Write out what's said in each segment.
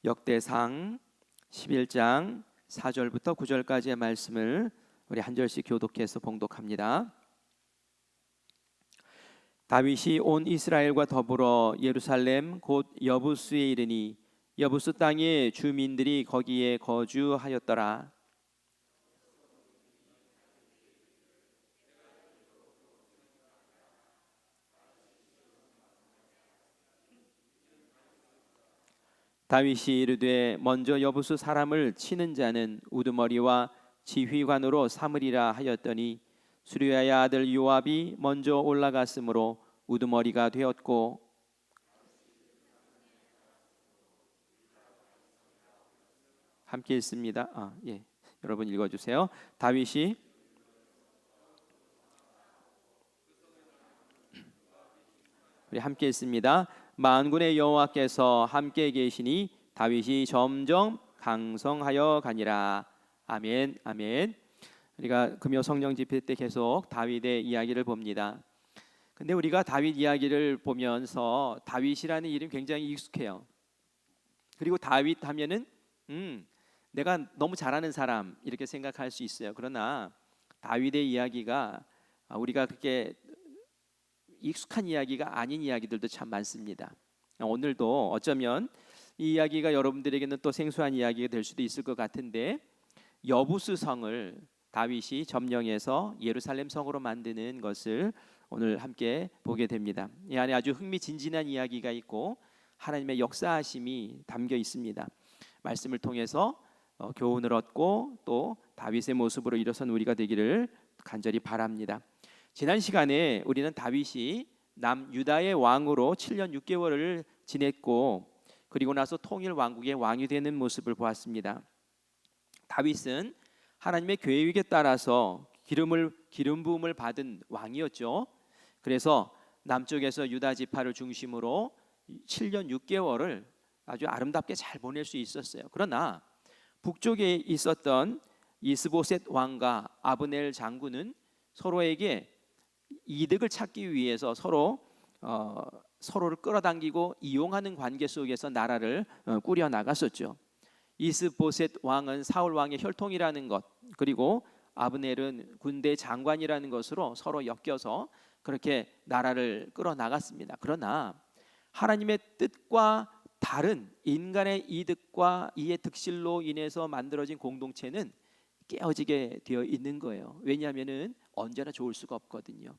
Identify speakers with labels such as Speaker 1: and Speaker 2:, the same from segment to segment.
Speaker 1: 역대상 11장 4절부터 9절까지의 말씀을 우리 한 절씩 교독해서 봉독합니다. 다윗이 온 이스라엘과 더불어 예루살렘 곧 여부스에 이르니 여부스 땅의 주민들이 거기에 거주하였더라. 다윗이 이르되 먼저 여부스 사람을 치는 자는 우두머리와 지휘관으로 삼으리라 하였더니 수르야의 아들 요압이 먼저 올라갔으므로 우두머리가 되었고, 함께 읽습니다. 여러분 읽어주세요. 다윗이 우리 함께 읽습니다. 만군의 여호와께서 함께 계시니 다윗이 점점 강성하여 가니라. 아멘, 아멘. 우리가 금요 성령 집회 때 계속 다윗의 이야기를 봅니다. 근데 우리가 다윗 이야기를 보면서 다윗이라는 이름 굉장히 익숙해요. 그리고 다윗 하면은 내가 너무 잘하는 사람 이렇게 생각할 수 있어요. 그러나 다윗의 이야기가 우리가 그렇게 익숙한 이야기가 아닌 이야기들도 참 많습니다. 오늘도 어쩌면 이 이야기가 여러분들에게는 또 생소한 이야기가 될 수도 있을 것 같은데, 여부스 성을 다윗이 점령해서 예루살렘 성으로 만드는 것을 오늘 함께 보게 됩니다. 이 안에 아주 흥미진진한 이야기가 있고 하나님의 역사하심이 담겨 있습니다. 말씀을 통해서 교훈을 얻고 또 다윗의 모습으로 일어선 우리가 되기를 간절히 바랍니다. 지난 시간에 우리는 다윗이 남유다의 왕으로 7년 6개월을 지냈고 그리고 나서 통일 왕국의 왕이 되는 모습을 보았습니다. 다윗은 하나님의 계획에 따라서 기름 부음을 받은 왕이었죠. 그래서 남쪽에서 유다 지파를 중심으로 7년 6개월을 아주 아름답게 잘 보낼 수 있었어요. 그러나 북쪽에 있었던 이스보셋 왕과 아브넬 장군은 서로에게 이득을 찾기 위해서 서로를 끌어당기고 이용하는 관계 속에서 나라를 꾸려 나갔었죠. 이스보셋 왕은 사울 왕의 혈통이라는 것, 그리고 아브넬은 군대 장관이라는 것으로 서로 엮여서 그렇게 나라를 끌어 나갔습니다. 그러나 하나님의 뜻과 다른 인간의 이득과 이의 득실로 인해서 만들어진 공동체는 깨어지게 되어 있는 거예요. 왜냐하면은 언제나 좋을 수가 없거든요.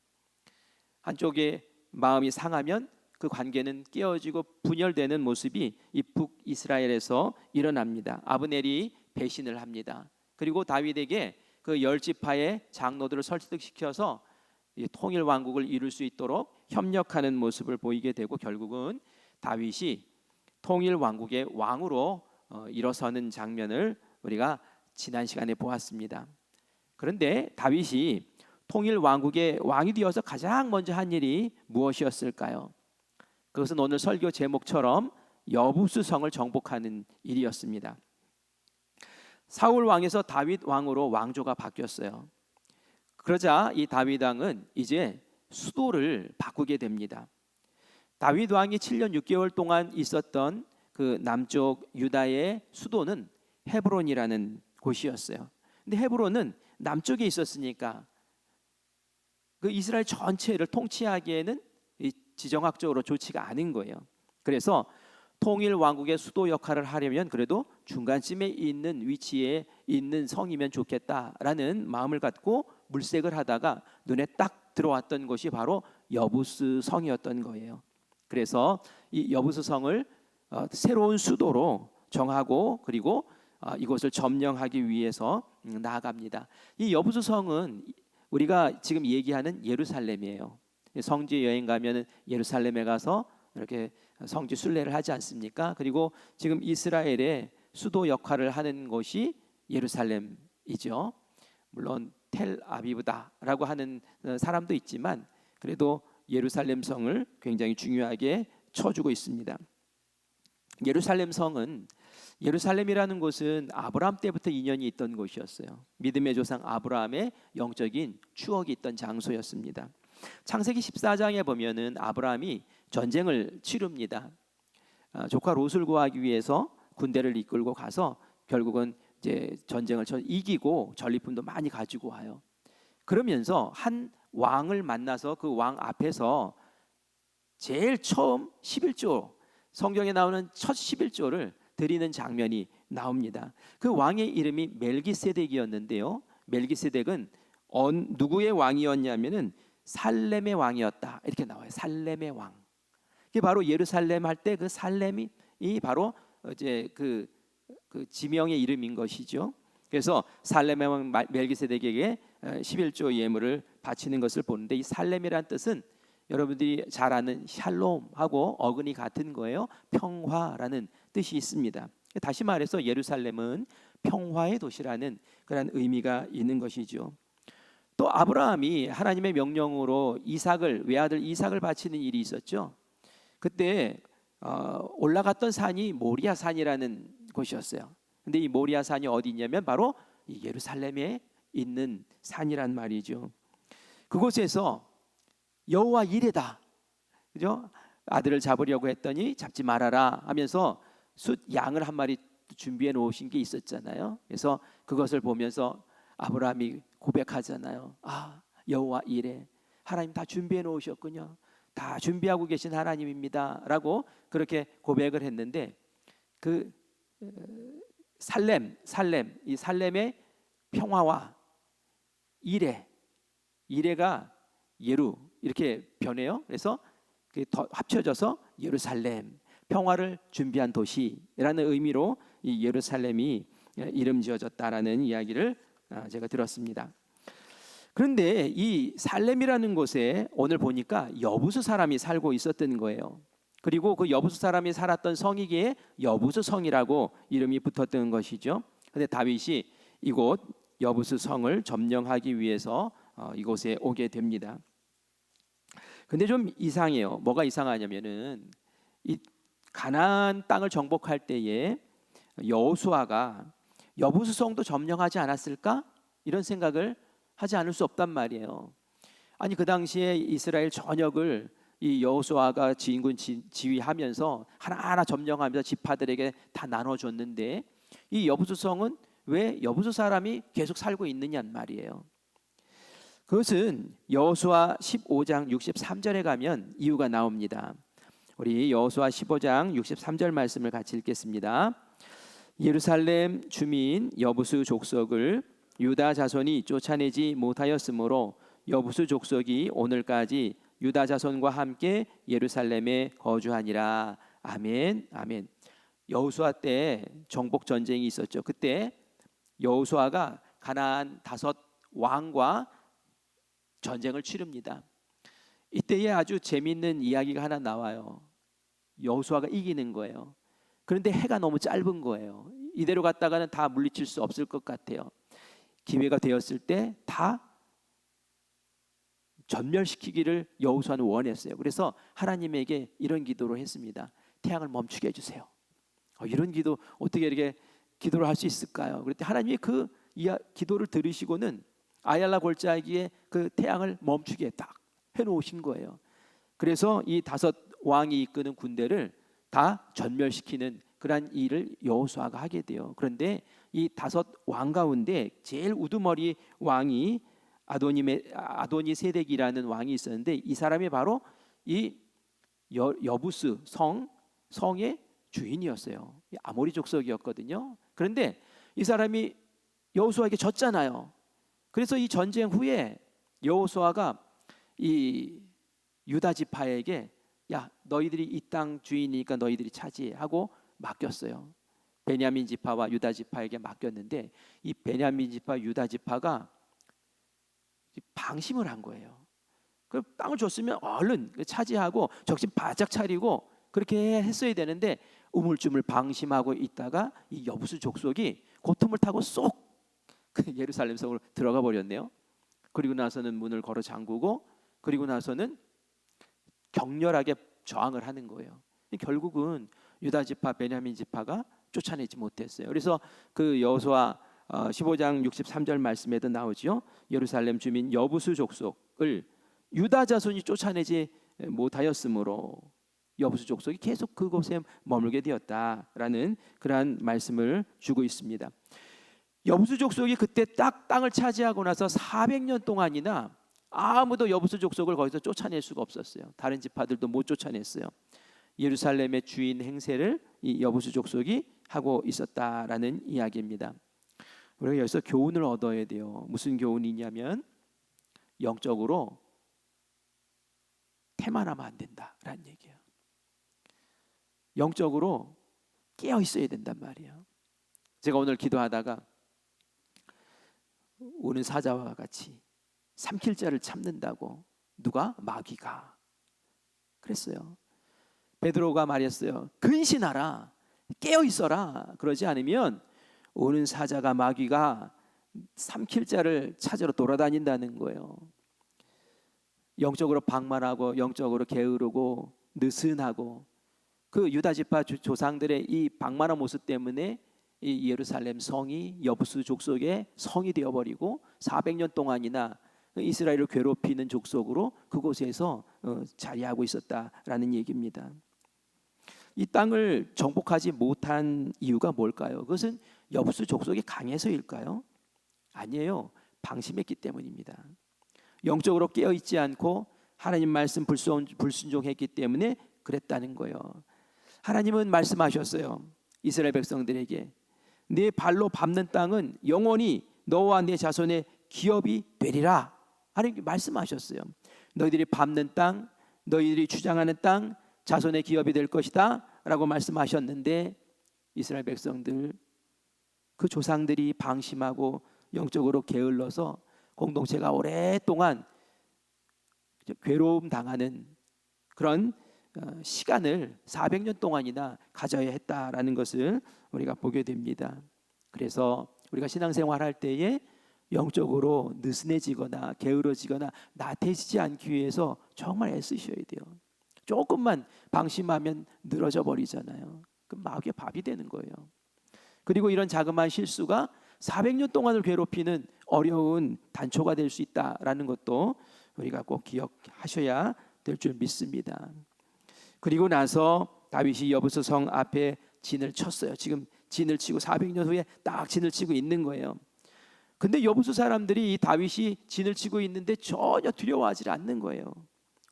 Speaker 1: 한쪽에 마음이 상하면 그 관계는 깨어지고 분열되는 모습이 이 북이스라엘에서 일어납니다. 아브넬이 배신을 합니다. 그리고 다윗에게 그 10지파의 장로들을 설득시켜서 통일 왕국을 이룰 수 있도록 협력하는 모습을 보이게 되고 결국은 다윗이 통일 왕국의 왕으로 일어서는 장면을 우리가 지난 시간에 보았습니다. 그런데 다윗이 통일 왕국의 왕이 되어서 가장 먼저 한 일이 무엇이었을까요? 그것은 오늘 설교 제목처럼 여부스 성을 정복하는 일이었습니다. 사울 왕에서 다윗 왕으로 왕조가 바뀌었어요. 그러자 이 다윗 왕은 이제 수도를 바꾸게 됩니다. 다윗 왕이 7년 6개월 동안 있었던 그 남쪽 유다의 수도는 헤브론이라는 곳이었어요. 근데 헤브론은 남쪽에 있었으니까 그 이스라엘 전체를 통치하기에는 지정학적으로 좋지가 않은 거예요. 그래서 통일 왕국의 수도 역할을 하려면 그래도 중간쯤에 있는 위치에 있는 성이면 좋겠다라는 마음을 갖고 물색을 하다가 눈에 딱 들어왔던 것이 바로 여부스 성이었던 거예요. 그래서 이 여부스 성을 새로운 수도로 정하고 그리고 이곳을 점령하기 위해서 나아갑니다. 이 여부스 성은 우리가 지금 얘기하는 예루살렘이에요. 성지 여행 가면은 예루살렘에 가서 이렇게 성지 순례를 하지 않습니까? 그리고 지금 이스라엘의 수도 역할을 하는 곳이 예루살렘이죠. 물론 텔아비브다라고 하는 사람도 있지만 그래도 예루살렘 성을 굉장히 중요하게 쳐주고 있습니다. 예루살렘 성은, 예루살렘이라는 곳은 아브라함 때부터 인연이 있던 곳이었어요. 믿음의 조상 아브라함의 영적인 추억이 있던 장소였습니다. 창세기 14장에 보면은 아브라함이 전쟁을 치릅니다. 조카 롯을 구하기 위해서 군대를 이끌고 가서 결국은 이제 전쟁을 이기고 전리품도 많이 가지고 와요. 그러면서 한 왕을 만나서 그 왕 앞에서 제일 처음 11조, 성경에 나오는 첫 11조를 드리는 장면이 나옵니다. 그 왕의 이름이 멜기세덱이었는데요. 멜기세덱은 누구의 왕이었냐면은 살렘의 왕이었다, 이렇게 나와요. 살렘의 왕. 이게 바로 예루살렘 할 때 그 살렘이 바로 이제 그 지명의 이름인 것이죠. 그래서 살렘의 왕 멜기세덱에게 11조 예물을 바치는 것을 보는데, 이 살렘이라는 뜻은 여러분들이 잘 아는 샬롬하고 어근이 같은 거예요. 평화라는 뜻이 있습니다. 다시 말해서 예루살렘은 평화의 도시라는 그런 의미가 있는 것이죠. 또 아브라함이 하나님의 명령으로 외아들 이삭을 바치는 일이 있었죠. 그때 올라갔던 산이 모리아 산이라는 곳이었어요. 근데 이 모리아 산이 어디 있냐면 바로 이 예루살렘에 있는 산이란 말이죠. 그곳에서 여호와 이레다, 그죠? 아들을 잡으려고 했더니 잡지 말아라 하면서 숫 양을 한 마리 준비해 놓으신 게 있었잖아요. 그래서 그것을 보면서 아브라함이 고백하잖아요. 아, 여호와 이레, 하나님 다 준비해 놓으셨군요. 다 준비하고 계신 하나님입니다 라고 그렇게 고백을 했는데, 그 이 살렘의 평화와 이레가 예루 이렇게 변해요. 그래서 더 합쳐져서 예루살렘, 평화를 준비한 도시라는 의미로 이 예루살렘이 이름 지어졌다라는 이야기를 제가 들었습니다. 그런데 이 살렘이라는 곳에 오늘 보니까 여부수 사람이 살고 있었던 거예요. 그리고 그 여부수 사람이 살았던 성이기에 여부수 성이라고 이름이 붙었던 것이죠. 그런데 다윗이 이곳 여부수 성을 점령하기 위해서 이곳에 오게 됩니다. 근데 좀 이상해요. 뭐가 이상하냐면은 이 가나안 땅을 정복할 때에 여호수아가 여부수 성도 점령하지 않았을까? 이런 생각을 하지 않을 수 없단 말이에요. 아니, 그 당시에 이스라엘 전역을 이 여호수아가 지휘군 지휘하면서 하나하나 점령하면서 지파들에게 다 나눠줬는데, 이 여부수 성은 왜 여부수 사람이 계속 살고 있느냐는 말이에요. 그것은 여호수아 15장 63절에 가면 이유가 나옵니다. 우리 여호수아 15장 63절 말씀을 같이 읽겠습니다. 예루살렘 주민 여부수 족속을 유다 자손이 쫓아내지 못하였으므로 여부수 족속이 오늘까지 유다 자손과 함께 예루살렘에 거주하니라. 아멘, 아멘. 여호수아 때 정복 전쟁이 있었죠. 그때 여호수아가 가나안 5 왕과 전쟁을 치릅니다. 이때에 아주 재미있는 이야기가 하나 나와요. 여호수아가 이기는 거예요. 그런데 해가 너무 짧은 거예요. 이대로 갔다가는 다 물리칠 수 없을 것 같아요. 기회가 되었을 때 다 전멸시키기를 여호수아는 원했어요. 그래서 하나님에게 이런 기도를 했습니다. 태양을 멈추게 해주세요. 이런 기도, 어떻게 이렇게 기도를 할 수 있을까요? 그랬더니 하나님이 그 기도를 들으시고는 아얄라 골짜기에 그 태양을 멈추게 딱 해놓으신 거예요. 그래서 이 5 왕이 이끄는 군대를 다 전멸시키는 그러한 일을 여호수아가 하게 돼요. 그런데 이 5 왕 가운데 제일 우두머리 왕이 아도니세덱이라는 왕이 있었는데, 이 사람이 바로 이 여부스 성의 주인이었어요. 아모리 족속이었거든요. 그런데 이 사람이 여호수아에게 졌잖아요. 그래서 이 전쟁 후에 여호수아가 이 유다 지파에게 야, 너희들이 이 땅 주인이니까 너희들이 차지하고 맡겼어요. 베냐민 지파와 유다 지파에게 맡겼는데, 이 베냐민 지파 유다 지파가 방심을 한 거예요. 그 땅을 줬으면 얼른 차지하고 정신 바짝 차리고 그렇게 했어야 되는데, 우물쭈물 방심하고 있다가 이 여부수 족속이 고통을 타고 쏙 예루살렘 성으로 들어가 버렸네요. 그리고 나서는 문을 걸어 잠그고, 그리고 나서는 격렬하게 저항을 하는 거예요. 결국은 유다 지파, 베냐민 지파가 쫓아내지 못했어요. 그래서 그 여호수아 15장 63절 말씀에도 나오죠. 예루살렘 주민 여부수 족속을 유다 자손이 쫓아내지 못하였으므로 여부수 족속이 계속 그곳에 머물게 되었다라는 그러한 말씀을 주고 있습니다. 여부수 족속이 그때 딱 땅을 차지하고 나서 400년 동안이나 아무도 여부수 족속을 거기서 쫓아낼 수가 없었어요. 다른 지파들도 못 쫓아냈어요. 예루살렘의 주인 행세를 이 여부수 족속이 하고 있었다라는 이야기입니다. 우리가 여기서 교훈을 얻어야 돼요. 무슨 교훈이냐면 영적으로 태만하면 안 된다라는 얘기예요. 영적으로 깨어 있어야 된단 말이에요. 제가 오늘 기도하다가 오는 사자와 같이 삼킬 자를 참는다고 누가? 마귀가 그랬어요. 베드로가 말했어요. 근신하라, 깨어 있어라. 그러지 않으면 오는 사자가 마귀가 삼킬 자를 찾으러 돌아다닌다는 거예요. 영적으로 방만하고 영적으로 게으르고 느슨하고 그 유다 지파 조상들의 이 방만한 모습 때문에 이 예루살렘 성이 여부수 족속의 성이 되어버리고 400년 동안이나 이스라엘을 괴롭히는 족속으로 그곳에서 자리하고 있었다라는 얘기입니다. 이 땅을 정복하지 못한 이유가 뭘까요? 그것은 여부수 족속이 강해서일까요? 아니에요. 방심했기 때문입니다. 영적으로 깨어있지 않고 하나님 말씀 불순종했기 때문에 그랬다는 거예요. 하나님은 말씀하셨어요. 이스라엘 백성들에게 네 발로 밟는 땅은 영원히 너와 네 자손의 기업이 되리라. 하나님께 말씀하셨어요. 너희들이 밟는 땅, 너희들이 주장하는 땅, 자손의 기업이 될 것이다 라고 말씀하셨는데 이스라엘 백성들 그 조상들이 방심하고 영적으로 게을러서 공동체가 오랫동안 괴로움 당하는 그런 시간을 400년 동안이나 가져야 했다라는 것을 우리가 보게 됩니다. 그래서 우리가 신앙생활할 때에 영적으로 느슨해지거나 게으러지거나 나태해지지 않기 위해서 정말 애쓰셔야 돼요. 조금만 방심하면 늘어져 버리잖아요. 그럼 마귀의 밥이 되는 거예요. 그리고 이런 자그마한 실수가 400년 동안을 괴롭히는 어려운 단초가 될 수 있다라는 것도 우리가 꼭 기억하셔야 될 줄 믿습니다. 그리고 나서 다윗이 여부수 성 앞에 진을 쳤어요. 지금 진을 치고 400년 후에 딱 진을 치고 있는 거예요. 근데 여부수 사람들이 이 다윗이 진을 치고 있는데 전혀 두려워하지 않는 거예요.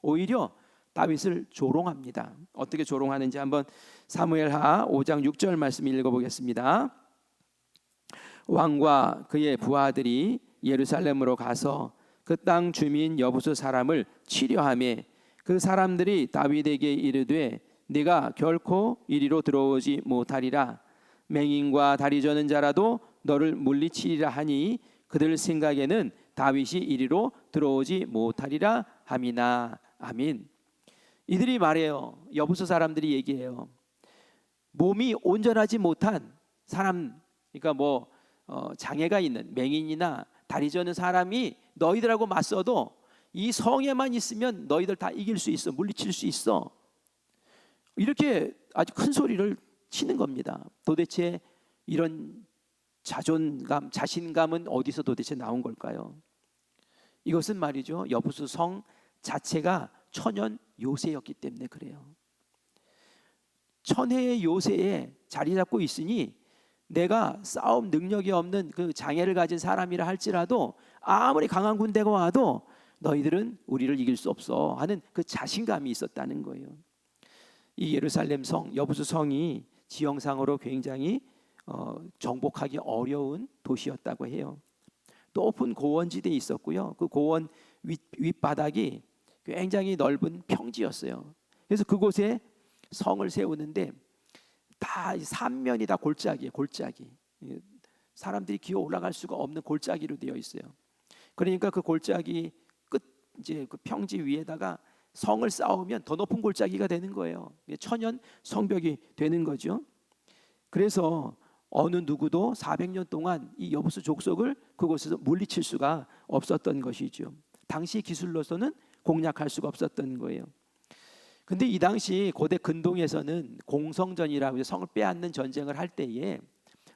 Speaker 1: 오히려 다윗을 조롱합니다. 어떻게 조롱하는지 한번 사무엘하 5장 6절 말씀 읽어보겠습니다. 왕과 그의 부하들이 예루살렘으로 가서 그 땅 주민 여부수 사람을 치려하며 그 사람들이 다윗에게 이르되 네가 결코 이리로 들어오지 못하리라. 맹인과 다리 저는 자라도 너를 물리치리라 하니 그들 생각에는 다윗이 이리로 들어오지 못하리라 함이나. 아멘. 이들이 말해요. 여부수 사람들이 얘기해요. 몸이 온전하지 못한 사람, 그러니까 장애가 있는 맹인이나 다리 저는 사람이 너희들하고 맞서도 이 성에만 있으면 너희들 다 이길 수 있어, 물리칠 수 있어. 이렇게 아주 큰 소리를 치는 겁니다. 도대체 이런 자존감, 자신감은 어디서 도대체 나온 걸까요? 이것은 말이죠, 여부수 성 자체가 천연 요새였기 때문에 그래요. 천혜의 요새에 자리 잡고 있으니 내가 싸움 능력이 없는 그 장애를 가진 사람이라 할지라도 아무리 강한 군대가 와도 너희들은 우리를 이길 수 없어 하는 그 자신감이 있었다는 거예요. 이 예루살렘 성, 여부수 성이 지형상으로 굉장히 정복하기 어려운 도시였다고 해요. 높은 고원지대에 있었고요. 그 고원 윗바닥이 굉장히 넓은 평지였어요. 그래서 그곳에 성을 세우는데 다 삼면이 다 골짜기예요. 골짜기. 사람들이 기어 올라갈 수가 없는 골짜기로 되어 있어요. 그러니까 그 골짜기 끝 이제 그 평지 위에다가 성을 쌓으면 더 높은 골짜기가 되는 거예요. 천연 성벽이 되는 거죠. 그래서 어느 누구도 400년 동안 이 여부수 족속을 그곳에서 물리칠 수가 없었던 것이죠. 당시 기술로서는 공략할 수가 없었던 거예요. 근데 이 당시 고대 근동에서는 공성전이라고 해서 성을 빼앗는 전쟁을 할 때에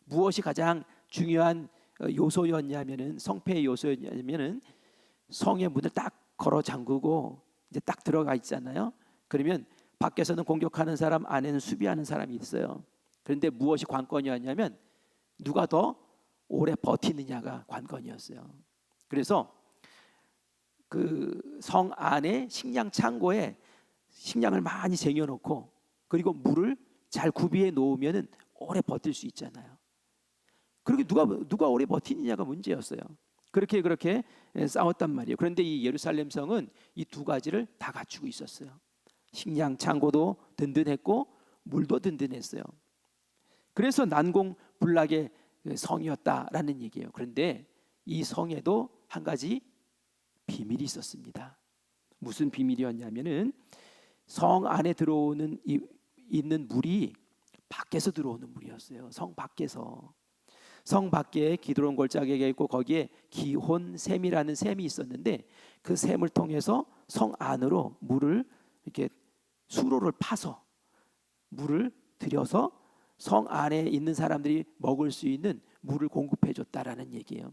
Speaker 1: 무엇이 가장 중요한 요소였냐면은, 성패의 요소였냐면은, 성의 문을 딱 걸어 잠그고 이제 딱 들어가 있잖아요. 그러면 밖에서는 공격하는 사람, 안에는 수비하는 사람이 있어요. 그런데 무엇이 관건이었냐면 누가 더 오래 버티느냐가 관건이었어요. 그래서 그 성 안에 식량 창고에 식량을 많이 쟁여놓고 그리고 물을 잘 구비해 놓으면은 오래 버틸 수 있잖아요. 그렇게 누가 오래 버티느냐가 문제였어요. 그렇게 싸웠단 말이에요. 그런데 이 예루살렘 성은 이 두 가지를 다 갖추고 있었어요. 식량 창고도 든든했고 물도 든든했어요. 그래서 난공불락의 성이었다라는 얘기예요. 그런데 이 성에도 한 가지 비밀이 있었습니다. 무슨 비밀이었냐면은 성 안에 들어오는 있는 물이 밖에서 들어오는 물이었어요. 성 밖에서. 성 밖에 기드론 골짜기가 있고 거기에 기혼샘이라는 샘이 있었는데 그 샘을 통해서 성 안으로 물을 이렇게 수로를 파서 물을 들여서 성 안에 있는 사람들이 먹을 수 있는 물을 공급해 줬다라는 얘기예요.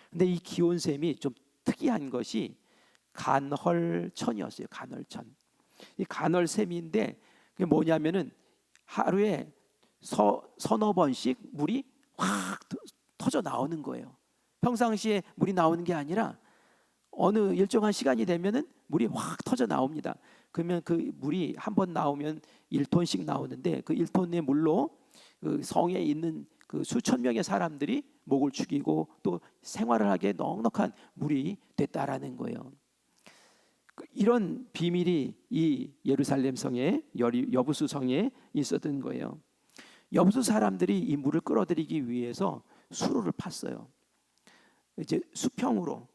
Speaker 1: 근데 이 기온샘이 좀 특이한 것이 간헐천이었어요. 간헐천. 이 간헐샘인데 그게 뭐냐면은 하루에 서너 번씩 물이 확 터져 나오는 거예요. 평상시에 물이 나오는 게 아니라 어느 일정한 시간이 되면은 물이 확 터져 나옵니다. 그러면 그 물이 한 번 나오면 1톤씩 나오는데 그 1톤의 물로 그 성에 있는 그 수천 명의 사람들이 목을 축이고 또 생활을 하기에 넉넉한 물이 됐다라는 거예요. 이런 비밀이 이 예루살렘 성에 여부수 성에 있었던 거예요. 여부수 사람들이 이 물을 끌어들이기 위해서 수로를 팠어요. 이제 수평으로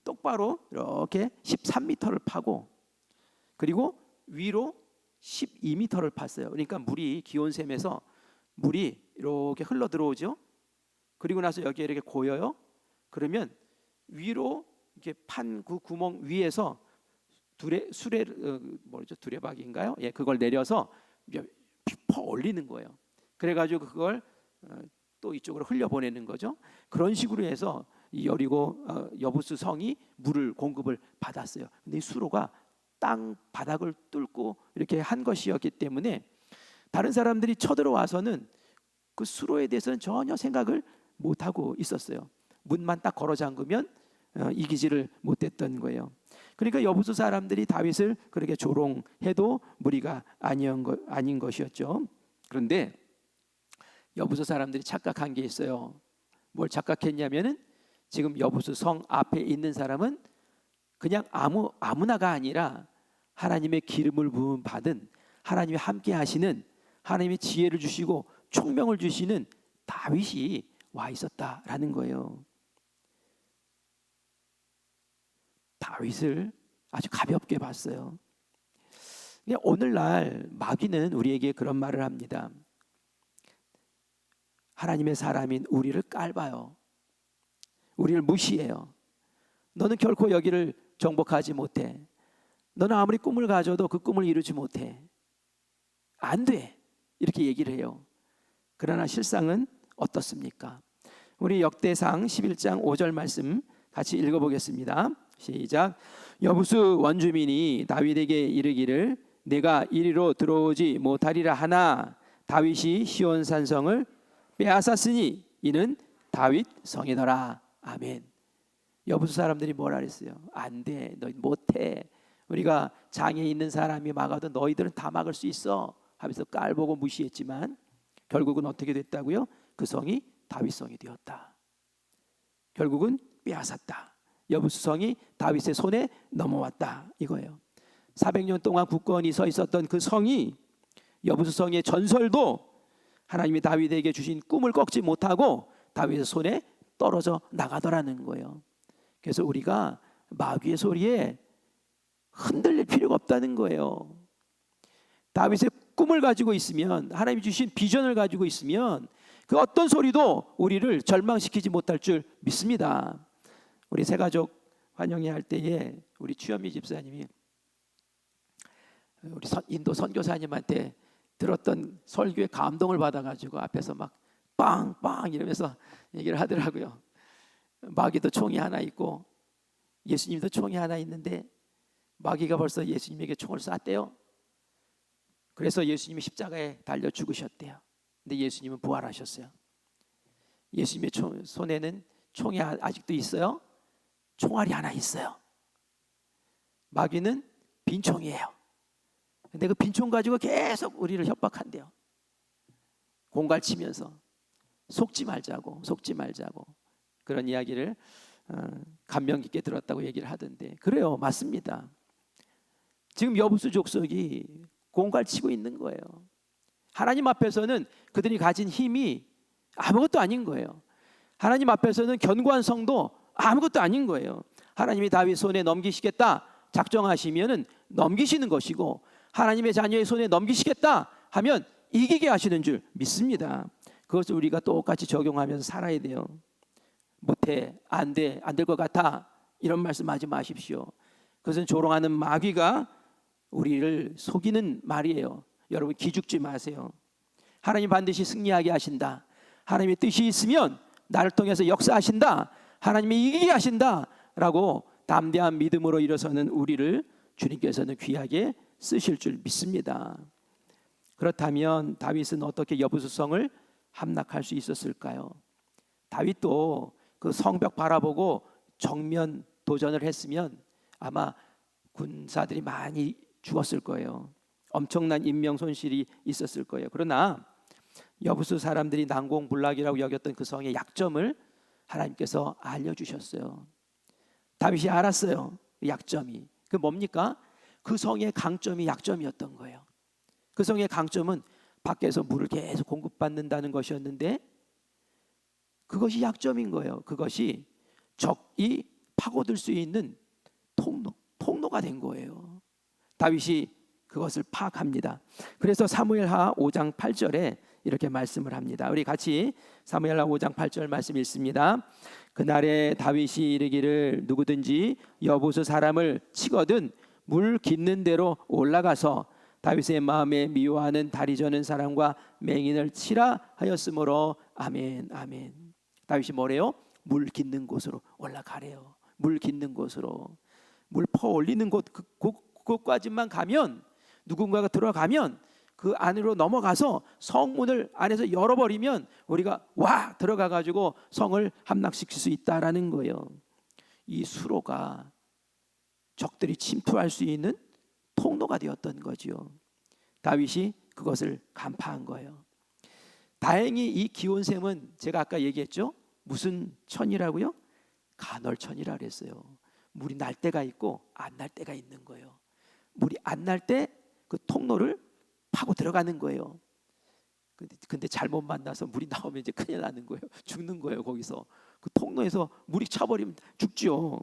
Speaker 1: 똑바로 이렇게 13m를 파고 그리고 위로 12m를 팠어요. 그러니까 물이 기온샘에서 물이 이렇게 흘러 들어오죠. 그리고 나서 여기에 이렇게 고여요. 그러면 위로 이렇게 판 그 구멍 위에서 두레박인가요? 예, 그걸 내려서 퍼 올리는 거예요. 그래가지고 그걸 또 이쪽으로 흘려 보내는 거죠. 그런 식으로 해서 이 여리고 여부수 성이 물을 공급을 받았어요. 근데 이 수로가 땅 바닥을 뚫고 이렇게 한 것이었기 때문에 다른 사람들이 쳐들어와서는 그 수로에 대해서는 전혀 생각을 못 하고 있었어요. 문만 딱 걸어 잠그면 이기지를 못했던 거예요. 그러니까 여부수 사람들이 다윗을 그렇게 조롱해도 무리가 아닌 것이었죠. 그런데 여부수 사람들이 착각한 게 있어요. 뭘 착각했냐면은 지금 여부수 성 앞에 있는 사람은 그냥 아무나가 아니라 하나님의 기름을 부음 받은 하나님이 함께 하시는 하나님의 지혜를 주시고 총명을 주시는 다윗이 와 있었다라는 거예요. 다윗을 아주 가볍게 봤어요. 오늘날 마귀는 우리에게 그런 말을 합니다. 하나님의 사람인 우리를 깔봐요. 우리를 무시해요. 너는 결코 여기를 정복하지 못해. 너는 아무리 꿈을 가져도 그 꿈을 이루지 못해. 안 돼. 이렇게 얘기를 해요. 그러나 실상은 어떻습니까? 우리 역대상 11장 5절 말씀 같이 읽어보겠습니다. 시작. 여부수 원주민이 다윗에게 이르기를 내가 이리로 들어오지 못하리라 하나 다윗이 시온 산성을 빼앗았으니 이는 다윗 성이더라. 아멘. 여부수 사람들이 뭐라 그랬어요? 안 돼. 너희 못해. 우리가 장에 있는 사람이 막아도 너희들은 다 막을 수 있어 하면서 깔보고 무시했지만 결국은 어떻게 됐다고요? 그 성이 다윗 성이 되었다. 결국은 빼앗았다. 여부수 성이 다윗의 손에 넘어왔다 이거예요. 400년 동안 굳건히 서 있었던 그 성이 여부수 성의 전설도 하나님이 다윗에게 주신 꿈을 꺾지 못하고 다윗의 손에 떨어져 나가더라는 거예요. 그래서 우리가 마귀의 소리에 흔들릴 필요가 없다는 거예요. 다윗의 꿈을 가지고 있으면 하나님이 주신 비전을 가지고 있으면 그 어떤 소리도 우리를 절망시키지 못할 줄 믿습니다. 우리 새가족 환영회 할 때에 우리 추현미 집사님이 우리 인도 선교사님한테 들었던 설교에 감동을 받아가지고 앞에서 막 빵빵 이러면서 얘기를 하더라고요. 마귀도 총이 하나 있고 예수님도 총이 하나 있는데 마귀가 벌써 예수님에게 총을 쐈대요. 그래서 예수님이 십자가에 달려 죽으셨대요. 근데 예수님은 부활하셨어요. 예수님의 손에는 총이 아직도 있어요. 총알이 하나 있어요. 마귀는 빈 총이에요. 근데 그 빈 총 가지고 계속 우리를 협박한대요. 공갈치면서 속지 말자고 그런 이야기를 감명 깊게 들었다고 얘기를 하던데, 그래요, 맞습니다. 지금 여부수 족속이 공갈치고 있는 거예요. 하나님 앞에서는 그들이 가진 힘이 아무것도 아닌 거예요. 하나님 앞에서는 견고한 성도 아무것도 아닌 거예요. 하나님이 다윗 손에 넘기시겠다 작정하시면은 넘기시는 것이고, 하나님의 자녀의 손에 넘기시겠다 하면 이기게 하시는 줄 믿습니다. 그것을 우리가 똑같이 적용하면서 살아야 돼요. 못해, 안 돼, 안 될 것 같아, 이런 말씀하지 마십시오. 그것은 조롱하는 마귀가 우리를 속이는 말이에요. 여러분 기죽지 마세요. 하나님 반드시 승리하게 하신다. 하나님의 뜻이 있으면 나를 통해서 역사하신다. 하나님이 이기게 하신다 라고 담대한 믿음으로 일어서는 우리를 주님께서는 귀하게 쓰실 줄 믿습니다. 그렇다면 다윗은 어떻게 여부수성을 함락할 수 있었을까요? 다윗도 그 성벽 바라보고 정면 도전을 했으면 아마 군사들이 많이 죽었을 거예요. 엄청난 인명 손실이 있었을 거예요. 그러나 여부수 사람들이 난공불락이라고 여겼던 그 성의 약점을 하나님께서 알려주셨어요. 다윗이 알았어요. 그 약점이. 그 뭡니까? 그 성의 강점이 약점이었던 거예요. 그 성의 강점은 밖에서 물을 계속 공급받는다는 것이었는데 그것이 약점인 거예요. 그것이 적이 파고들 수 있는 통로가 된 거예요. 다윗이 그것을 파악합니다. 그래서 사무엘하 5장 8절에 이렇게 말씀을 합니다. 우리 같이 사무엘하 5장 8절 말씀 읽습니다. 그날에 다윗이 이르기를 누구든지 여부수 사람을 치거든 물 깃는 대로 올라가서 다윗의 마음에 미워하는 다리 저는 사람과 맹인을 치라 하였으므로 아멘 아멘. 다윗이 뭐래요? 물 깃는 곳으로 올라가래요. 물 깃는 곳으로. 물 퍼올리는 그곳까지만 가면, 누군가가 들어가면 그 안으로 넘어가서 성문을 안에서 열어버리면 우리가 와 들어가 가지고 성을 함락시킬 수 있다라는 거예요. 이 수로가 적들이 침투할 수 있는 통로가 되었던 거죠. 다윗이 그것을 간파한 거예요. 다행히 이 기온샘은 제가 아까 얘기했죠. 무슨 천이라고요? 간헐천이라 그랬어요. 물이 날 때가 있고 안 날 때가 있는 거예요. 물이 안 날 때 그 통로를 파고 들어가는 거예요. 근데 잘못 만나서 물이 나오면 이제 큰일 나는 거예요. 죽는 거예요. 거기서 그 통로에서 물이 차버리면 죽죠.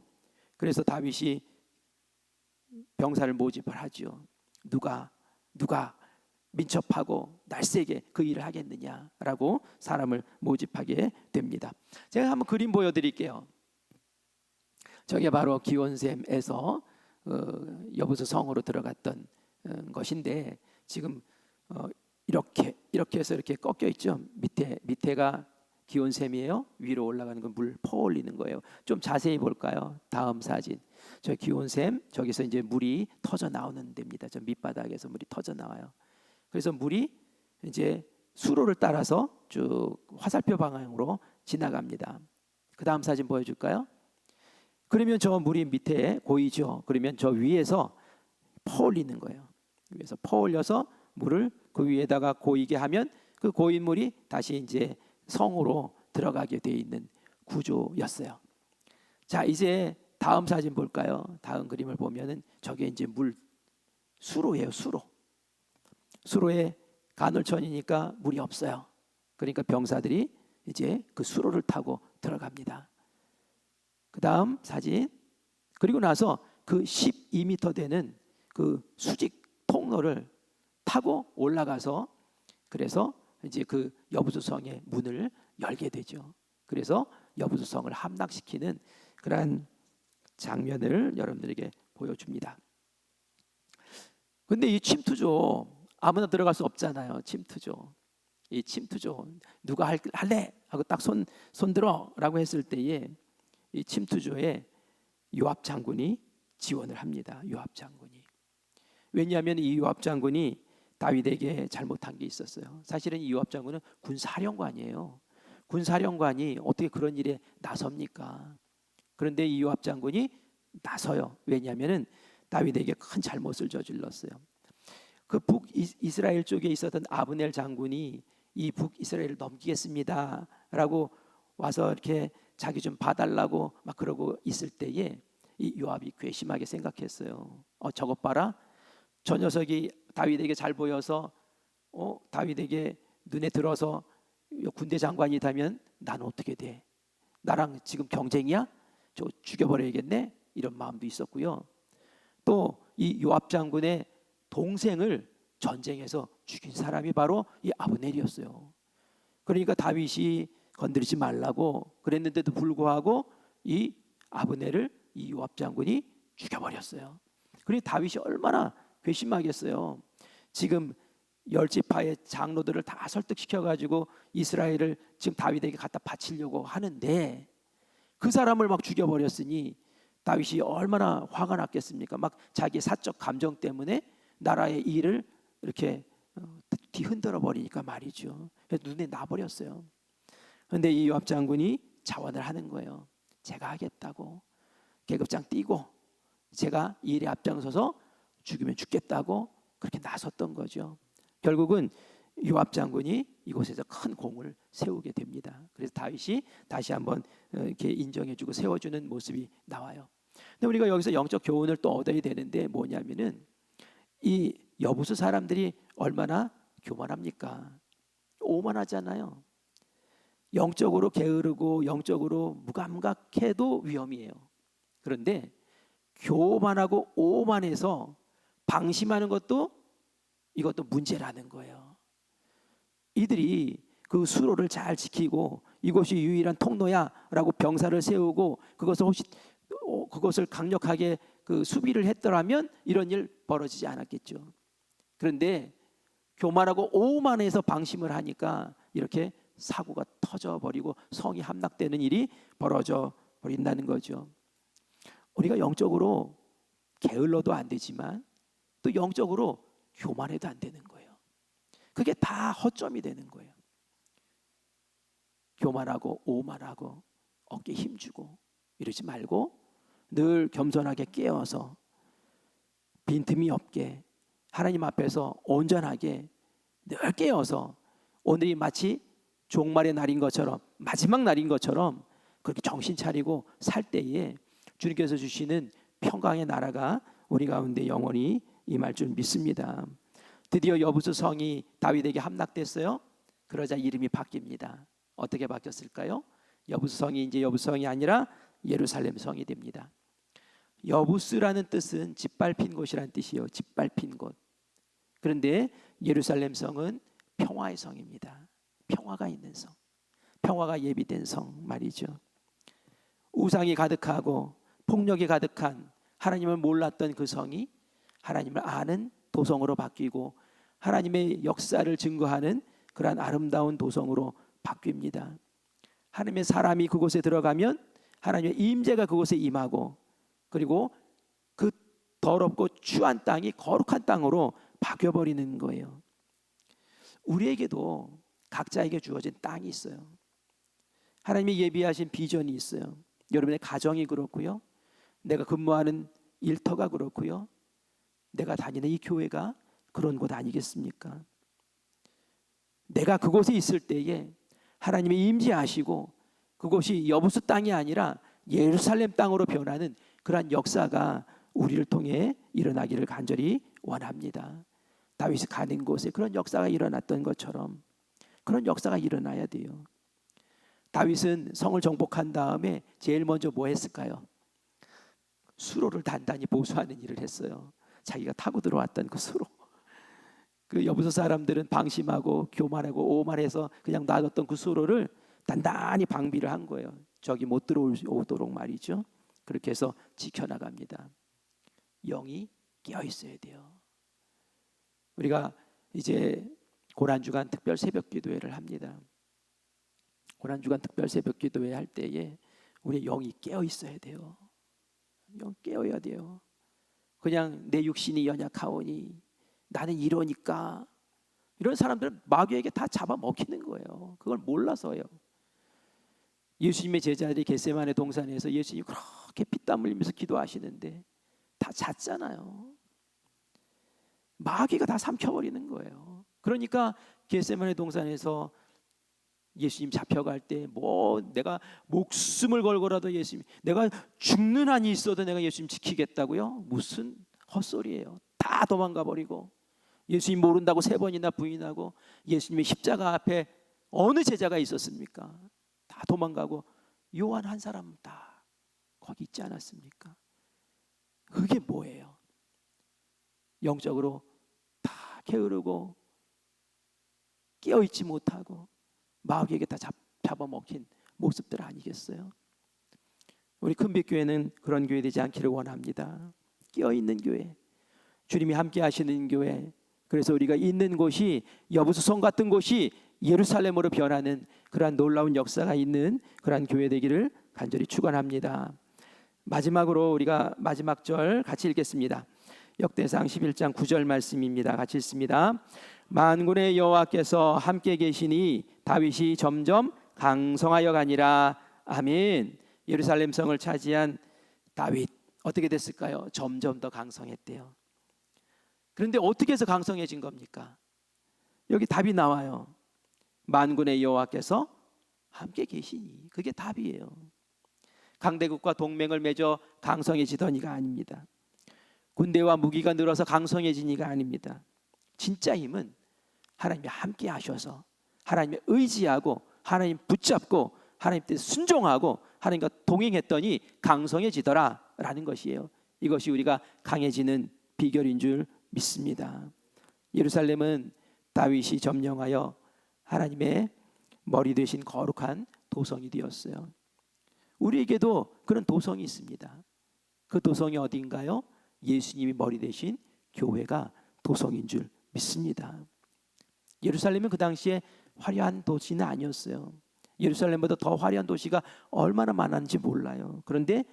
Speaker 1: 그래서 다윗이 병사를 모집을 하죠. 누가 민첩하고 날쌔게 그 일을 하겠느냐라고 사람을 모집하게 됩니다. 제가 한번 그림 보여드릴게요. 저게 바로 기온샘에서 여부수 성으로 들어갔던 것인데, 지금 이렇게 해서 이렇게 꺾여 있죠. 밑에가 기온샘이에요. 위로 올라가는 건 물 퍼올리는 거예요. 좀 자세히 볼까요? 다음 사진. 저 기온샘, 저기서 이제 물이 터져 나오는 데입니다. 저 밑바닥에서 물이 터져 나와요. 그래서 물이 이제 수로를 따라서 쭉 화살표 방향으로 지나갑니다. 그 다음 사진 보여줄까요? 그러면 저 물이 밑에 고이죠. 그러면 저 위에서 퍼올리는 거예요. 위에서 퍼올려서 물을 그 위에다가 고이게 하면 그 고인 물이 다시 이제 성으로 들어가게 돼 있는 구조였어요. 자, 이제 다음 사진 볼까요? 다음 그림을 보면은 저게 이제 물 수로예요. 수로에 간헐천이니까 물이 없어요. 그러니까 병사들이 이제 그 수로를 타고 들어갑니다. 그 다음 사진. 그리고 나서 그 12m 되는 그 수직 통로를 타고 올라가서 그래서 이제 그 여부수성의 문을 열게 되죠. 그래서 여부수성을 함락시키는 그러한 장면을 여러분들에게 보여줍니다. 근데 이 침투조 아무나 들어갈 수 없잖아요. 이 침투조 누가 할래? 하고 딱 손 들어라고 했을 때에 이 침투조에 요압 장군이 지원을 합니다. 요압 장군이. 왜냐하면 이 요압 장군이 다윗에게 잘못한 게 있었어요. 사실은 이 요압 장군은 군사령관이에요. 군사령관이 어떻게 그런 일에 나섭니까? 그런데 이 요압 장군이 나서요. 왜냐하면은 다윗에게 큰 잘못을 저질렀어요. 그 북이스라엘 쪽에 있었던 아브넬 장군이 이 북이스라엘을 넘기겠습니다라고 와서 이렇게 자기 좀 봐달라고 막 그러고 있을 때에 이 요압이 괘씸하게 생각했어요. 저것 봐라. 저 녀석이 다윗에게 잘 보여서 다윗에게 눈에 들어서 군대 장관이 되면 나는 어떻게 돼? 나랑 지금 경쟁이야? 저 죽여버려야겠네? 이런 마음도 있었고요. 또 이 요압 장군의 동생을 전쟁에서 죽인 사람이 바로 이 아브넬이었어요. 그러니까 다윗이 건드리지 말라고 그랬는데도 불구하고 이 아브넬을 이 요압 장군이 죽여버렸어요. 그러니까 다윗이 얼마나 괘씸하겠어요. 지금 열지파의 장로들을 다 설득시켜가지고 이스라엘을 지금 다윗에게 갖다 바치려고 하는데 그 사람을 막 죽여버렸으니 다윗이 얼마나 화가 났겠습니까? 막 자기 사적 감정 때문에 나라의 일을 이렇게 뒤흔들어 버리니까 말이죠. 눈에 나버렸어요. 그런데 이 요압 장군이 자원을 하는 거예요. 제가 하겠다고 계급장 띄고 제가 이 일에 앞장서서 죽이면 죽겠다고 그렇게 나섰던 거죠. 결국은 요압 장군이 이곳에서 큰 공을 세우게 됩니다. 그래서 다윗이 다시 한번 이렇게 인정해주고 세워주는 모습이 나와요. 근데 우리가 여기서 영적 교훈을 또 얻어야 되는데 뭐냐면은 이 여부수 사람들이 얼마나 교만합니까? 오만하잖아요. 영적으로 게으르고 영적으로 무감각해도 위험이에요. 그런데 교만하고 오만해서 방심하는 것도 이것도 문제라는 거예요. 이들이 그 수로를 잘 지키고 이곳이 유일한 통로야라고 병사를 세우고 그것을 강력하게 그 수비를 했더라면 이런 일 벌어지지 않았겠죠. 그런데 교만하고 오만해서 방심을 하니까 이렇게 사고가 터져버리고 성이 함락되는 일이 벌어져 버린다는 거죠. 우리가 영적으로 게을러도 안 되지만 또 영적으로 교만해도 안 되는 거예요. 그게 다 허점이 되는 거예요. 교만하고 오만하고 어깨에 힘주고 이러지 말고 늘 겸손하게 깨어서 빈틈이 없게 하나님 앞에서 온전하게 늘 깨어서 오늘이 마치 종말의 날인 것처럼 마지막 날인 것처럼 그렇게 정신 차리고 살 때에 주님께서 주시는 평강의 나라가 우리 가운데 영원히 임할 줄 믿습니다. 드디어 여부수 성이 다윗에게 함락됐어요. 그러자 이름이 바뀝니다. 어떻게 바뀌었을까요? 여부수 성이 이제 여부수 성이 아니라 예루살렘 성이 됩니다. 여부스라는 뜻은 짓밟힌 곳이라는 뜻이에요. 짓밟힌 곳. 그런데 예루살렘 성은 평화의 성입니다. 평화가 있는 성, 평화가 예비된 성 말이죠. 우상이 가득하고 폭력이 가득한 하나님을 몰랐던 그 성이 하나님을 아는 도성으로 바뀌고 하나님의 역사를 증거하는 그러한 아름다운 도성으로 바뀝니다. 하나님의 사람이 그곳에 들어가면 하나님의 임재가 그곳에 임하고 그리고 그 더럽고 추한 땅이 거룩한 땅으로 바뀌어버리는 거예요. 우리에게도 각자에게 주어진 땅이 있어요. 하나님이 예비하신 비전이 있어요. 여러분의 가정이 그렇고요. 내가 근무하는 일터가 그렇고요. 내가 다니는 이 교회가 그런 곳 아니겠습니까? 내가 그곳에 있을 때에 하나님이 임재하시고 그곳이 여부수 땅이 아니라 예루살렘 땅으로 변하는 그러한 역사가 우리를 통해 일어나기를 간절히 원합니다. 다윗이 가는 곳에 그런 역사가 일어났던 것처럼 그런 역사가 일어나야 돼요. 다윗은 성을 정복한 다음에 제일 먼저 뭐 했을까요? 수로를 단단히 보수하는 일을 했어요. 자기가 타고 들어왔던 그 수로. 그 여부수 사람들은 방심하고 교만하고 오만해서 그냥 놔뒀던 그 수로를 단단히 방비를 한 거예요. 저기 못 들어오도록 말이죠. 그렇게 해서 지켜나갑니다. 영이 깨어 있어야 돼요. 우리가 이제 고난주간 특별 새벽기도회를 합니다. 고난주간 특별 새벽기도회 할 때에 우리 영이 깨어 있어야 돼요. 영 깨어야 돼요. 그냥 내 육신이 연약하오니 나는 이러니까. 이런 사람들은 마귀에게 다 잡아먹히는 거예요. 그걸 몰라서요. 예수님의 제자들이 겟세마네 동산에서 예수님이 그렇게 피땀 흘리면서 기도하시는데 다 잤잖아요. 마귀가 다 삼켜버리는 거예요. 그러니까 겟세마네 동산에서 예수님 잡혀갈 때 뭐 내가 목숨을 걸고라도 예수님, 내가 죽는 한이 있어도 내가 예수님 지키겠다고요? 무슨 헛소리예요. 다 도망가 버리고 예수님 모른다고 3번이나 부인하고 예수님의 십자가 앞에 어느 제자가 있었습니까? 다 도망가고 요한 한 사람 다 거기 있지 않았습니까? 그게 뭐예요? 영적으로 다 게으르고 깨어있지 못하고 마귀에게 다 잡아먹힌 모습들 아니겠어요? 우리 큰빛교회는 그런 교회 되지 않기를 원합니다. 깨어있는 교회, 주님이 함께 하시는 교회, 그래서 우리가 있는 곳이 여부수성 같은 곳이 예루살렘으로 변하는 그러한 놀라운 역사가 있는 그러한 교회 되기를 간절히 축원합니다. 마지막으로 우리가 마지막 절 같이 읽겠습니다. 역대상 11장 9절 말씀입니다. 같이 읽습니다. 만군의 여호와께서 함께 계시니 다윗이 점점 강성하여 가니라. 아멘. 예루살렘 성을 차지한 다윗 어떻게 됐을까요? 점점 더 강성했대요. 그런데 어떻게 해서 강성해진 겁니까? 여기 답이 나와요. 만군의 여호와께서 함께 계시니. 그게 답이에요. 강대국과 동맹을 맺어 강성해지더니가 아닙니다. 군대와 무기가 늘어서 강성해지니가 아닙니다. 진짜 힘은 하나님이 함께 하셔서 하나님의 의지하고 하나님 붙잡고 하나님 뜻에 순종하고 하나님과 동행했더니 강성해지더라라는 것이에요. 이것이 우리가 강해지는 비결인 줄 믿습니다. 예루살렘은 다윗이 점령하여 하나님의 머리 되신 거룩한 도성이 되었어요. 우리에게도 그런 도성이 있습니다. 그 도성이 어딘가요? 예수님이 머리 되신 교회가 도성인 줄 믿습니다. 예루살렘은 그 당시에 화려한 도시는 아니었어요. 예루살렘보다 더 화려한 도시가 얼마나 많았는지 몰라요. 그런데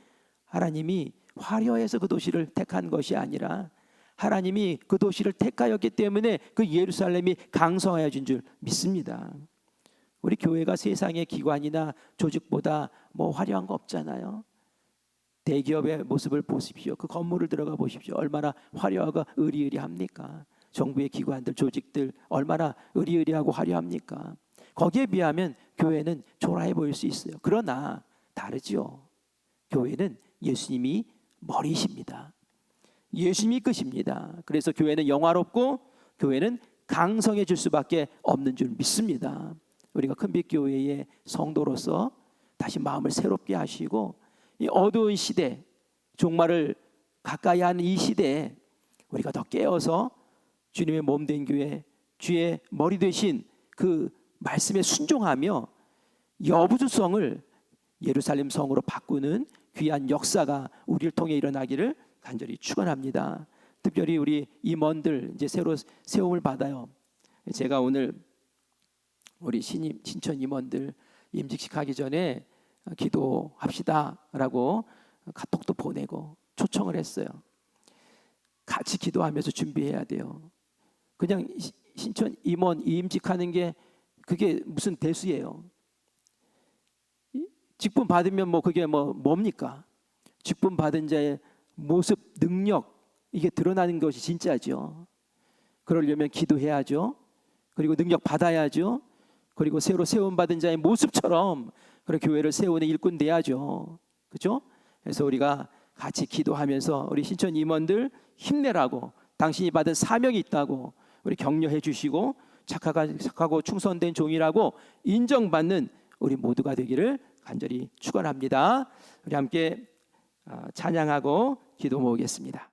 Speaker 1: 하나님이 화려해서 그 도시를 택한 것이 아니라 하나님이 그 도시를 택하였기 때문에 그 예루살렘이 강성해진 줄 믿습니다. 우리 교회가 세상의 기관이나 조직보다 뭐 화려한 거 없잖아요. 대기업의 모습을 보십시오. 그 건물을 들어가 보십시오. 얼마나 화려하고 의리의리합니까? 정부의 기관들, 조직들 얼마나 의리의리하고 화려합니까? 거기에 비하면 교회는 초라해 보일 수 있어요. 그러나 다르죠. 교회는 예수님이 머리십니다. 예수님이 끝입니다. 그래서 교회는 영화롭고 교회는 강성해질 수밖에 없는 줄 믿습니다. 우리가 큰빛교회의 성도로서 다시 마음을 새롭게 하시고 이 어두운 시대, 종말을 가까이 하는 이 시대에 우리가 더 깨어서 주님의 몸된 교회, 주의 머리 되신 그 말씀에 순종하며 여부주성을 예루살렘 성으로 바꾸는 귀한 역사가 우리를 통해 일어나기를 간절히 축원합니다. 특별히 우리 임원들 이제 새로 세움을 받아요. 제가 오늘 우리 신천 임원들 임직식 하기 전에 기도합시다라고 카톡도 보내고 초청을 했어요. 같이 기도하면서 준비해야 돼요. 그냥 신천 임원 임직하는 게 그게 무슨 대수예요. 직분 받으면 뭐 그게 뭡니까? 직분 받은 자의 모습, 능력 이게 드러나는 것이 진짜죠. 그러려면 기도해야죠. 그리고 능력 받아야죠. 그리고 새로 세움받은 자의 모습처럼 그런 교회를 세우는 일꾼 돼야죠. 그렇죠? 그래서 우리가 같이 기도하면서 우리 신천 임원들 힘내라고, 당신이 받은 사명이 있다고 우리 격려해 주시고 착하고 충성된 종이라고 인정받는 우리 모두가 되기를 간절히 축원합니다. 우리 함께 찬양하고 기도 모으겠습니다.